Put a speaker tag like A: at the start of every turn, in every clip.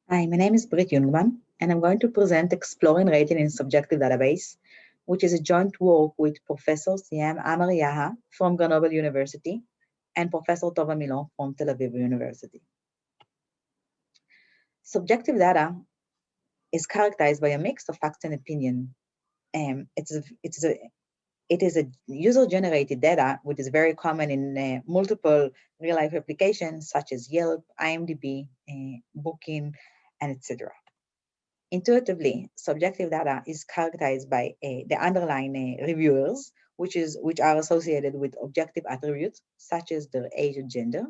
A: Hi, my name is Brit Jungmann, and I'm going to present Exploring Rating in Subjective Database, which is a joint work with Professor Siam Amar Yaha from Grenoble University and Professor Tova Milon from Tel Aviv University. Subjective data is characterized by a mix of facts and opinion. It is a user-generated data, which is very common in multiple real-life applications such as Yelp, IMDb, Booking, and etc. Intuitively, subjective data is characterized by the underlying reviewers, which are associated with objective attributes such as their age and gender,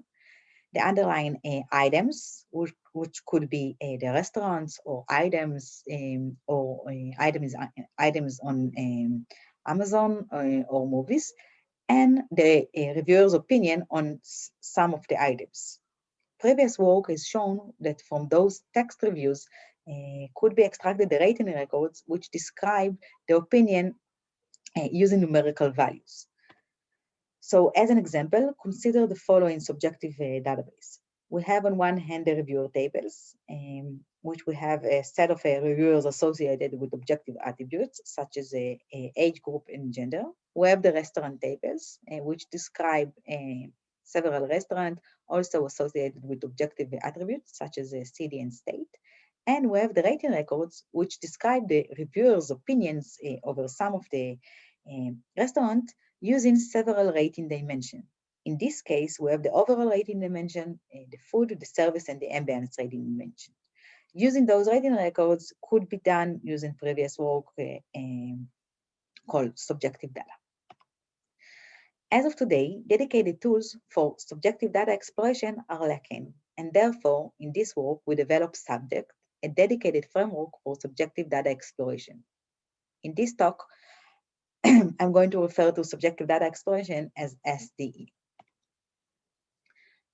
A: the underlying items, which could be the restaurants or items on Amazon or movies, and the reviewer's opinion on some of the items. Previous work has shown that from those text reviews could be extracted the rating records which describe the opinion using numerical values. So as an example, consider the following subjective database. We have on one hand the reviewer tables, which we have a set of reviewers associated with objective attributes, such as age group and gender. We have the restaurant tables, which describe several restaurants, also associated with objective attributes, such as city and state. And we have the rating records, which describe the reviewers' opinions over some of the restaurants using several rating dimensions. In this case, we have the overall rating dimension, the food, the service, and the ambience rating dimension. Using those rating records could be done using previous work called subjective data. As of today, dedicated tools for subjective data exploration are lacking, and therefore, in this work, we develop Subject, a dedicated framework for subjective data exploration. In this talk, I'm going to refer to subjective data exploration as SDE.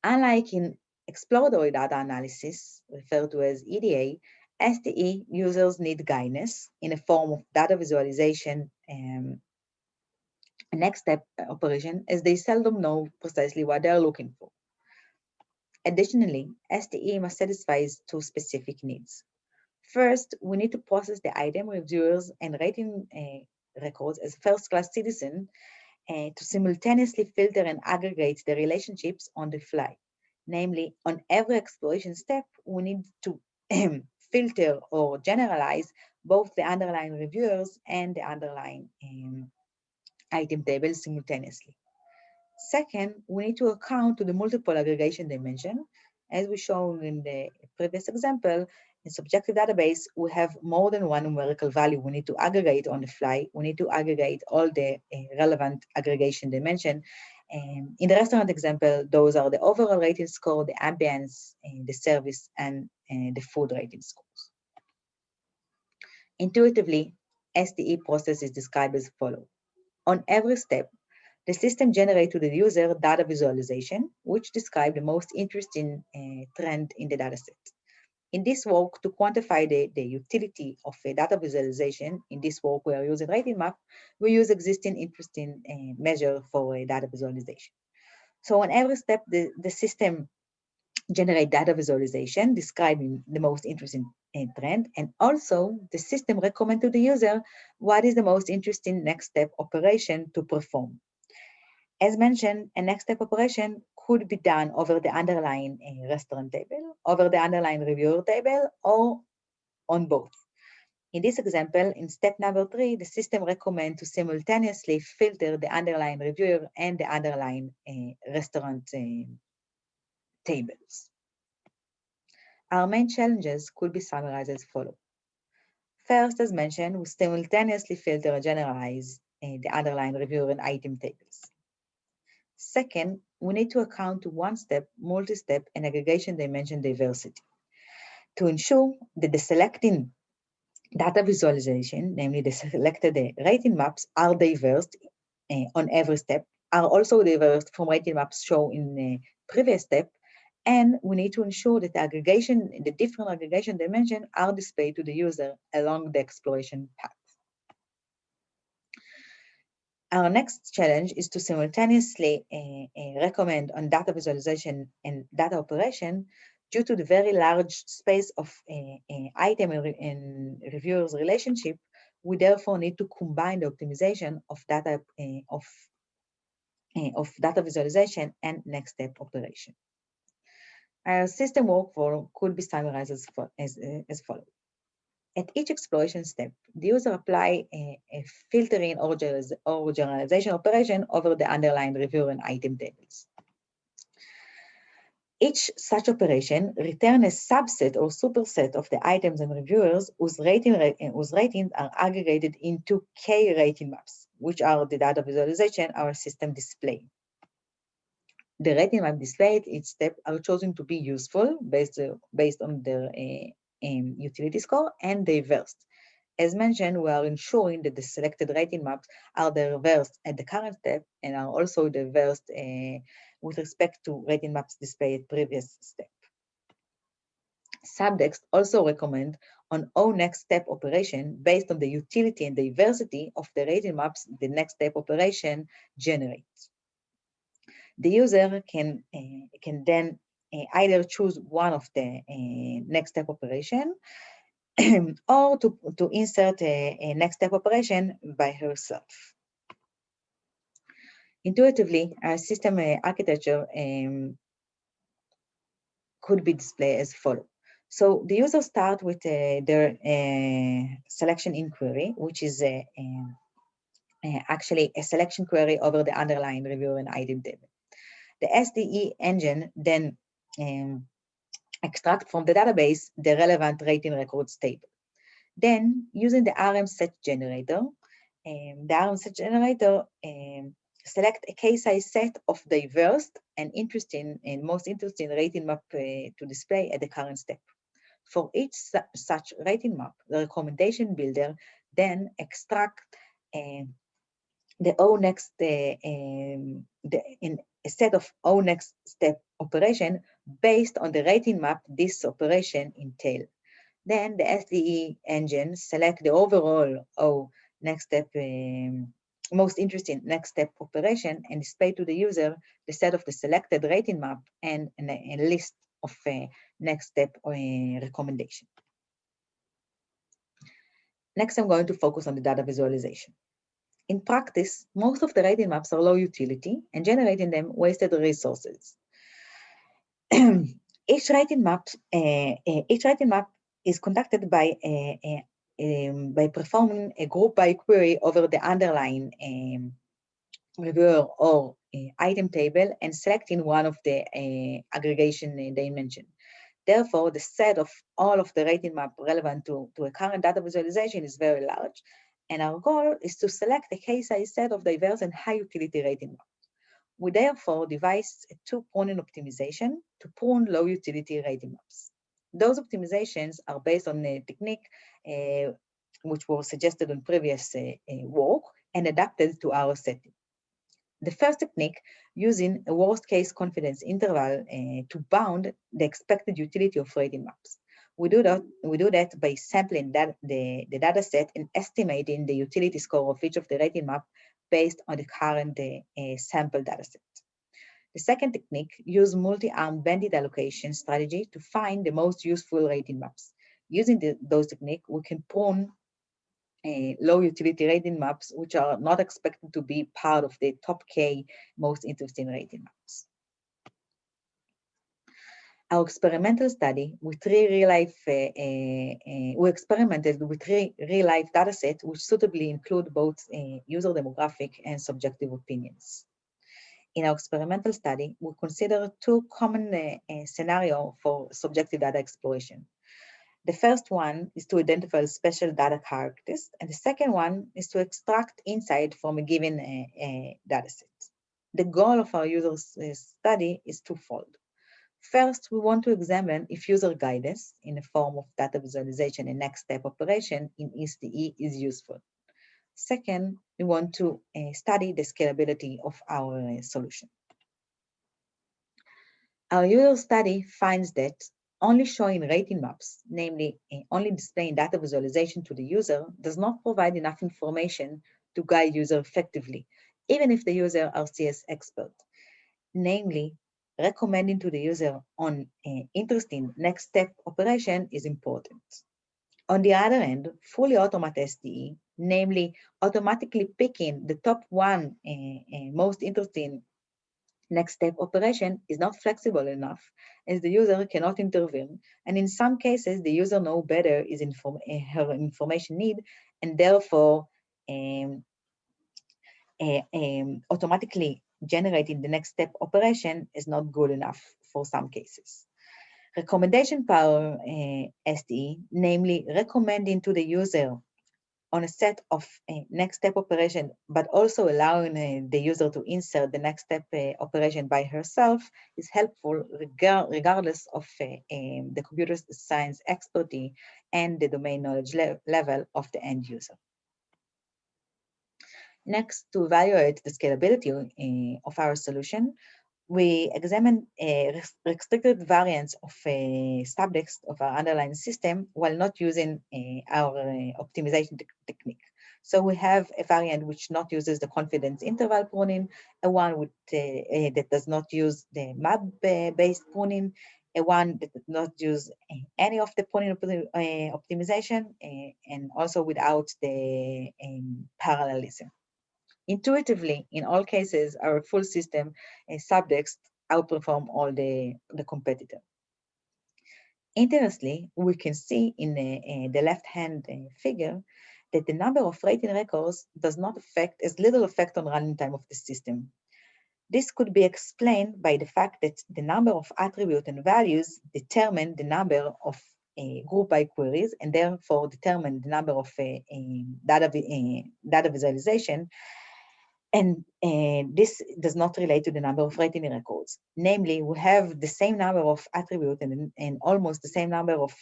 A: Unlike in exploratory data analysis, referred to as EDA, SDE users need guidance in the form of data visualization and next step operation, as they seldom know precisely what they're looking for. Additionally, SDE must satisfy two specific needs. First, we need to process the item reviewers and rating records as first-class citizen to simultaneously filter and aggregate the relationships on the fly. Namely, on every exploration step, we need to filter or generalize both the underlying reviewers and the underlying item tables simultaneously. Second, we need to account to the multiple aggregation dimension. As we shown in the previous example, in subjective database, we have more than one numerical value we need to aggregate on the fly. We need to aggregate all the relevant aggregation dimension. In the restaurant example, those are the overall rating score, the ambience, the service, and the food rating scores. Intuitively, SDE process is described as follows. On every step, the system generates to the user data visualization, which describe the most interesting trend in the dataset. In this work, to quantify the utility of a data visualization, in this work we are using rating map, we use existing interesting measure for a data visualization. So on every step, the system generate data visualization describing the most interesting trend, and also the system recommend to the user what is the most interesting next step operation to perform. As mentioned, a next step operation could be done over the underlying restaurant table, over the underlying reviewer table, or on both. In this example, in step number 3, the system recommends to simultaneously filter the underlying reviewer and the underlying restaurant tables. Our main challenges could be summarized as follows. First, as mentioned, we simultaneously filter and generalize the underlying reviewer and item tables. Second, we need to account to one-step, multi-step, and aggregation dimension diversity to ensure that the selecting data visualization, namely the selected rating maps, are diverse on every step, are also diverse from rating maps shown in the previous step, and we need to ensure that the different aggregation dimensions are displayed to the user along the exploration path. Our next challenge is to simultaneously recommend on data visualization and data operation Due to the very large space of item and reviewers relationship, we therefore need to combine the optimization of data visualization and next step operation. Our system workflow could be summarized as follows. At each exploration step, the user apply a filtering or generalization operation over the underlying reviewer and item tables. Each such operation returns a subset or superset of the items and reviewers whose ratings are aggregated into K rating maps, which are the data visualization our system display. The rating map displayed each step are chosen to be useful based on their utility score and diverse. As mentioned, we are ensuring that the selected rating maps are diverse at the current step and are also diverse with respect to rating maps displayed at previous step. Subdesk also recommend on all next step operation based on the utility and diversity of the rating maps the next step operation generates. The user can then either choose one of the next step operation or to insert a next step operation by herself. Intuitively, our system architecture could be displayed as follows. So the user start with their selection inquiry, which is actually a selection query over the underlying reviewer and item table. The SDE engine then extract from the database the relevant rating records table. Then, using the RM set generator, select a case size set of diverse and most interesting rating map to display at the current step. For each such rating map, the recommendation builder then extract the O-next in a set of O-next step operation based on the rating map this operation entails. Then the SDE engine select the overall next step, most interesting next step operation and display to the user the set of the selected rating map and a list of next step recommendation. Next, I'm going to focus on the data visualization. In practice, most of the rating maps are low utility and generating them wasted resources. Each rating map is conducted by performing a group by query over the underlying reviewer or item table and selecting one of the aggregation dimension. Therefore, the set of all of the rating map relevant to a current data visualization is very large, and our goal is to select a case size set of diverse and high utility rating maps. We therefore devised a two-pruning optimization to prune low utility rating maps. Those optimizations are based on a technique which was suggested in previous work and adapted to our setting. The first technique, using a worst case confidence interval to bound the expected utility of rating maps. We do that by sampling the data set and estimating the utility score of each of the rating map based on the current sample data set. The second technique uses multi-arm bandit allocation strategy to find the most useful rating maps. Using those techniques, we can prune low utility rating maps, which are not expected to be part of the top K most interesting rating maps. Our experimental study with we experimented with three real-life datasets which suitably include both user demographic and subjective opinions. In our experimental study, we consider two common scenarios for subjective data exploration. The first one is to identify special data characters, and the second one is to extract insight from a given data set. The goal of our user study is twofold. First, we want to examine if user guidance in the form of data visualization and next step operation in SDE is useful. Second, we want to study the scalability of our solution. Our user study finds that only showing rating maps, namely only displaying data visualization to the user, does not provide enough information to guide user effectively, even if the user are CS expert. Namely, recommending to the user on interesting next step operation is important. On the other hand, fully automate SDE, namely automatically picking the top one most interesting next step operation, is not flexible enough, as the user cannot intervene, and in some cases, the user knows better her information need, and therefore automatically generating the next step operation is not good enough for some cases. Recommendation power SDE, namely recommending to the user on a set of next step operation, but also allowing the user to insert the next step operation by herself, is helpful regardless of the computer science expertise and the domain knowledge level of the end user. Next, to evaluate the scalability of our solution, we examine restricted variants of subtext of our underlying system while not using our optimization technique. So we have a variant which not uses the confidence interval pruning, a one with, that does not use the map-based pruning, a one that does not use any of the pruning optimization, and also without the parallelism. Intuitively, in all cases, our full system subtext outperform all the competitor. Interestingly, we can see in the left-hand figure that the number of rating records does not affect, as little effect on running time of the system. This could be explained by the fact that the number of attributes and values determine the number of group by queries, and therefore determine the number of data visualization. And this does not relate to the number of rating records. Namely, we have the same number of attributes and almost the same number of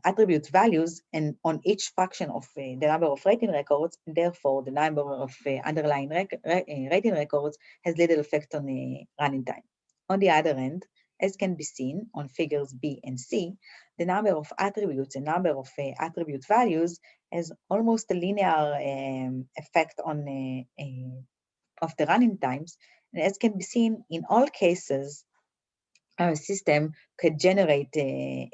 A: attribute values, and on each fraction of the number of rating records, and therefore the number of underlying rating records has little effect on the running time. On the other hand, as can be seen on figures B and C, the number of attributes and number of attribute values has almost a linear effect on of the running times. And as can be seen in all cases, our system could generate a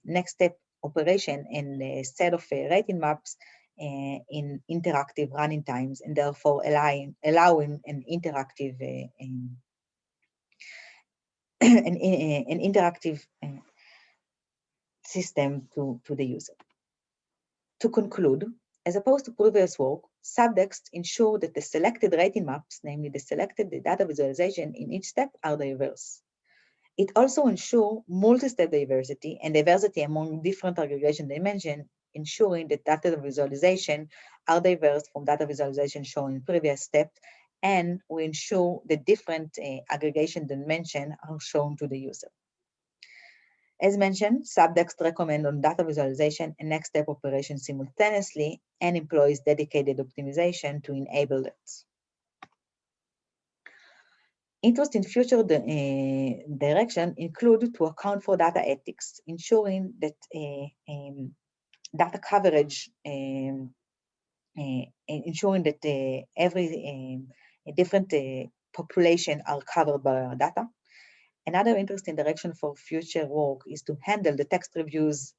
A: next step operation and a set of rating maps in interactive running times, and therefore allowing an interactive an interactive system to the user. To conclude, as opposed to previous work, subtext ensure that the selected rating maps, namely the selected data visualization in each step, are diverse. It also ensures multi-step diversity and diversity among different aggregation dimensions, ensuring that data visualization are diverse from data visualization shown in previous steps, and we ensure that different aggregation dimensions are shown to the user. As mentioned, subtext recommend on data visualization and next step operation simultaneously, and employs dedicated optimization to enable it. Interest in future direction include to account for data ethics, ensuring that data coverage, ensuring that every different population are covered by our data. Another interesting direction for future work is to handle the text reviews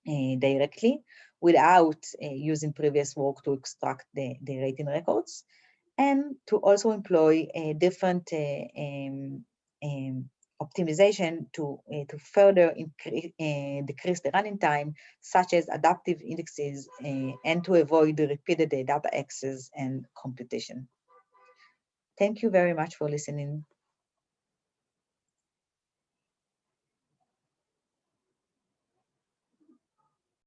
A: directly without using previous work to extract the rating records, and to also employ a different optimization to further decrease the running time, such as adaptive indexes, and to avoid the repeated data access and computation. Thank you very much for listening.